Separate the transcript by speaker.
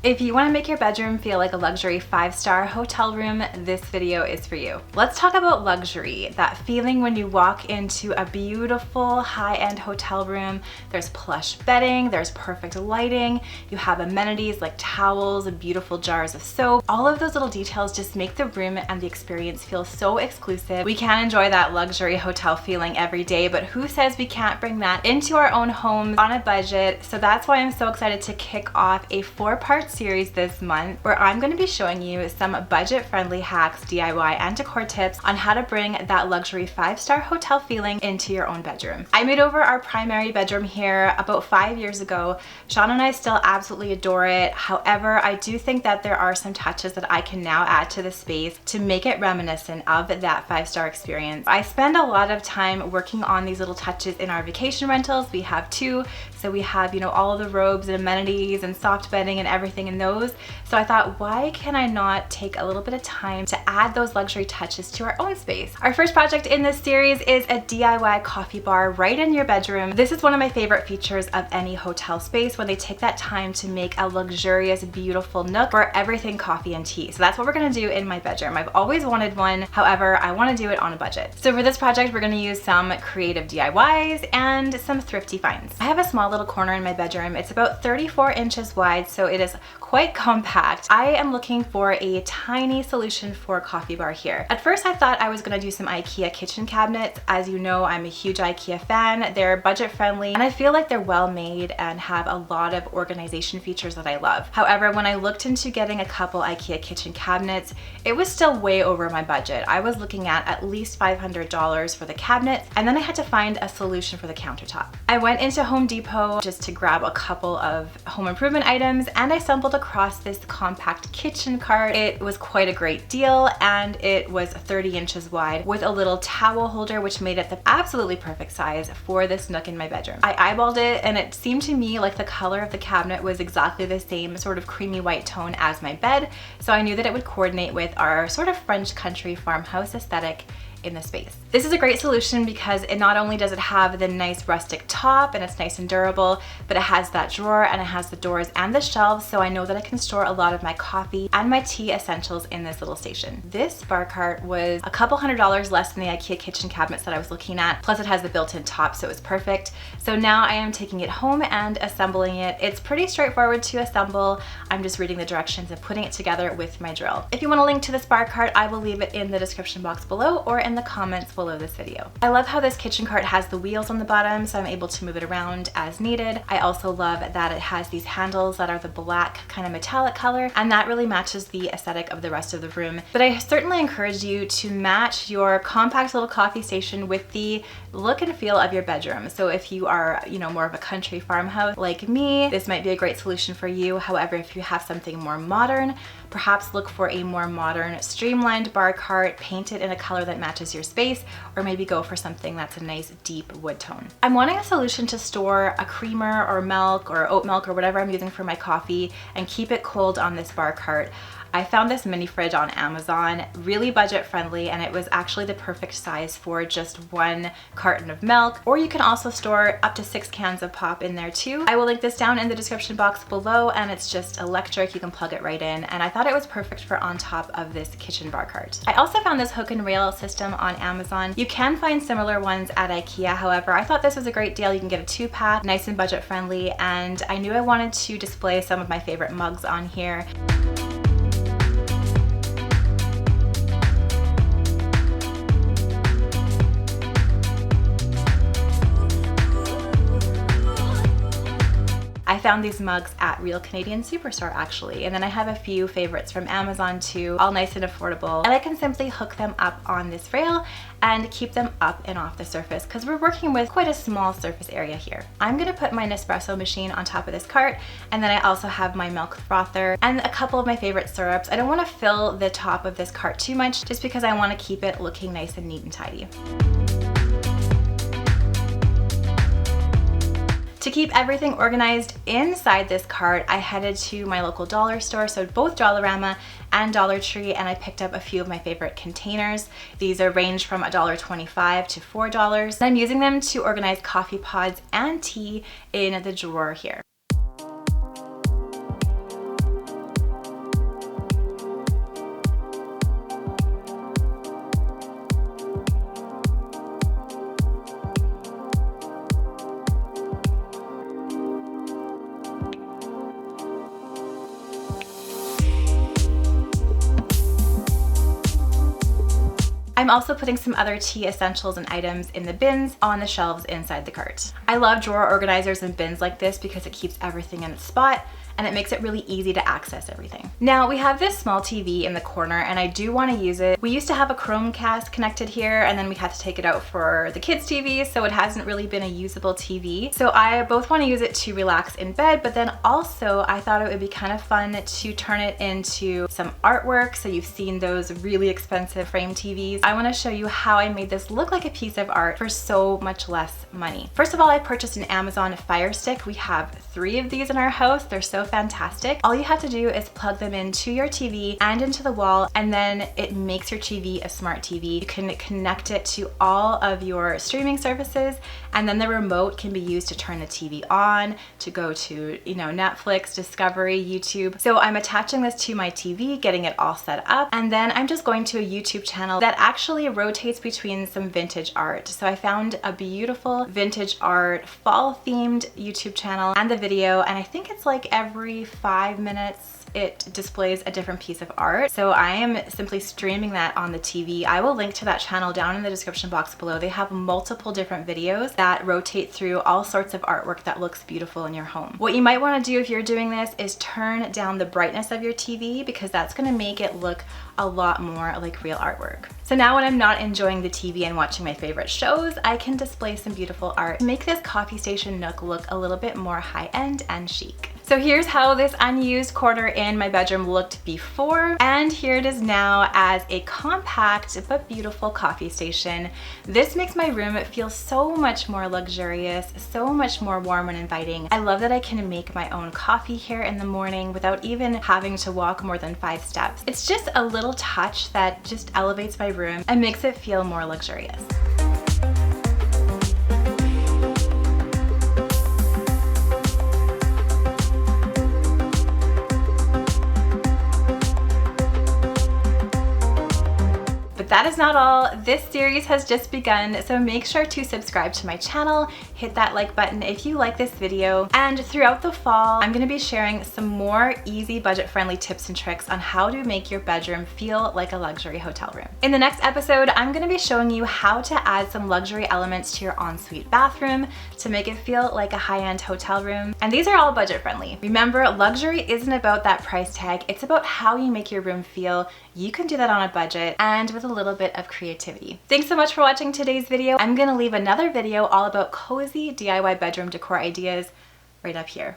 Speaker 1: If you want to make your bedroom feel like a luxury 5-star hotel room, this video is for you. Let's talk about luxury, that feeling when you walk into a beautiful high-end hotel room. There's plush bedding, there's perfect lighting, you have amenities like towels and beautiful jars of soap. All of those little details just make the room and the experience feel so exclusive. We can enjoy that luxury hotel feeling every day, but who says we can't bring that into our own homes on a budget? So that's why I'm so excited to kick off a 4-part series this month where I'm going to be showing you some budget-friendly hacks, DIY and decor tips on how to bring that luxury 5-star hotel feeling into your own bedroom. I made over our primary bedroom here about 5 years ago. Sean and I still absolutely adore it. However, I do think that there are some touches that I can now add to the space to make it reminiscent of that 5-star experience. I spend a lot of time working on these little touches in our vacation rentals. We have 2, so we have, you know, all the robes and amenities and soft bedding and everything in those. So I thought, why can I not take a little bit of time to add those luxury touches to our own space? Our first project in this series is a DIY coffee bar right in your bedroom. This is one of my favorite features of any hotel space, when they take that time to make a luxurious, beautiful nook for everything coffee and tea. So that's what we're gonna do in my bedroom. I've always wanted one, however, I wanna do it on a budget. So for this project, we're gonna use some creative DIYs and some thrifty finds. I have a small little corner in my bedroom. It's about 34 inches wide, so it is quite compact. I am looking for a tiny solution for a coffee bar here. At first I thought I was gonna do some IKEA kitchen cabinets. As you know, I'm a huge IKEA fan. They're budget friendly and I feel like they're well made and have a lot of organization features that I love. However, when I looked into getting a couple IKEA kitchen cabinets, it was still way over my budget. I was looking at least $500 for the cabinets, and then I had to find a solution for the countertop. I went into Home Depot just to grab a couple of home improvement items, and I stumbled across this compact kitchen cart. It was quite a great deal, and it was 30 inches wide with a little towel holder, which made it the absolutely perfect size for this nook in my bedroom. I eyeballed it, and it seemed to me like the color of the cabinet was exactly the same sort of creamy white tone as my bed, so I knew that it would coordinate with our sort of French country farmhouse aesthetic in the space. This is a great solution because it not only does it have the nice rustic top and it's nice and durable, but it has that drawer and it has the doors and the shelves, so I know that I can store a lot of my coffee and my tea essentials in this little station. This bar cart was a couple $100s less than the IKEA kitchen cabinets that I was looking at, plus it has the built-in top, so it was perfect. So now I am taking it home and assembling it. It's pretty straightforward to assemble. I'm just reading the directions and putting it together with my drill. If you want a link to this bar cart, I will leave it in the description box below or in the comments below this video. I love how this kitchen cart has the wheels on the bottom, so I'm able to move it around as needed. I also love that it has these handles that are the black kind of metallic color, and that really matches the aesthetic of the rest of the room. But I certainly encourage you to match your compact little coffee station with the look and feel of your bedroom. So if you are, you know, more of a country farmhouse like me, this might be a great solution for you. However, if you have something more modern, perhaps look for a more modern, streamlined bar cart, painted in a color that matches your space, or maybe go for something that's a nice deep wood tone. I'm wanting a solution to store a creamer or milk or oat milk or whatever I'm using for my coffee and keep it cold on this bar cart. I found this mini fridge on Amazon, really budget friendly, and it was actually the perfect size for just 1 carton of milk, or you can also store up to 6 cans of pop in there too. I will link this down in the description box below, and it's just electric, you can plug it right in, and I thought it was perfect for on top of this kitchen bar cart. I also found this hook and rail system on Amazon. You can find similar ones at IKEA, however, I thought this was a great deal. You can get a 2-pack, nice and budget friendly, and I knew I wanted to display some of my favorite mugs on here. I found these mugs at Real Canadian Superstore actually, and then I have a few favorites from Amazon too, all nice and affordable, and I can simply hook them up on this rail and keep them up and off the surface because we're working with quite a small surface area here. I'm gonna put my Nespresso machine on top of this cart, and then I also have my milk frother and a couple of my favorite syrups. I don't want to fill the top of this cart too much just because I want to keep it looking nice and neat and tidy. To keep everything organized inside this cart, I headed to my local dollar store, so both Dollarama and Dollar Tree, and I picked up a few of my favorite containers. These are range from $1.25 to $4. I'm using them to organize coffee pods and tea in the drawer here. I'm also putting some other tea essentials and items in the bins on the shelves inside the cart. I love drawer organizers and bins like this because it keeps everything in its spot and it makes it really easy to access everything. Now we have this small TV in the corner and I do want to use it. We used to have a Chromecast connected here and then we had to take it out for the kids' TV, so it hasn't really been a usable TV. So I both want to use it to relax in bed, but then also I thought it would be kind of fun to turn it into some artwork. So you've seen those really expensive frame TVs. I want to show you how I made this look like a piece of art for so much less money. First of all, I purchased an Amazon Fire Stick. We have 3 of these in our house. They're so fantastic. All you have to do is plug them into your TV and into the wall, and then it makes your TV a smart TV. You can connect it to all of your streaming services, and then the remote can be used to turn the TV on, to go to, you know, Netflix, Discovery, YouTube. So I'm attaching this to my TV, getting it all set up, and then I'm just going to a YouTube channel that actually rotates between some vintage art. So I found a beautiful vintage art, fall themed YouTube channel and the video, and I think it's like every 5 minutes it displays a different piece of art. So I am simply streaming that on the TV. I will link to that channel down in the description box below. They have multiple different videos that rotate through all sorts of artwork that looks beautiful in your home. What you might want to do if you're doing this is turn down the brightness of your TV, because that's going to make it look a lot more like real artwork. So now when I'm not enjoying the TV and watching my favorite shows, I can display some beautiful art to make this coffee station nook look a little bit more high-end and chic. So here's how this unused corner in my bedroom looked before, and here it is now as a compact but beautiful coffee station. This makes my room feel so much more luxurious, so much more warm and inviting. I love that I can make my own coffee here in the morning without even having to walk more than 5 steps. It's just a little touch that just elevates my room and makes it feel more luxurious. But that is not all. This series has just begun, so make sure to subscribe to my channel, hit that like button if you like this video, and throughout the fall, I'm gonna be sharing some more easy budget-friendly tips and tricks on how to make your bedroom feel like a luxury hotel room. In the next episode, I'm gonna be showing you how to add some luxury elements to your ensuite bathroom to make it feel like a high-end hotel room, and these are all budget-friendly. Remember, luxury isn't about that price tag, it's about how you make your room feel. You can do that on a budget and with a little bit of creativity. Thanks so much for watching today's video. I'm gonna leave another video all about cozy DIY bedroom decor ideas right up here.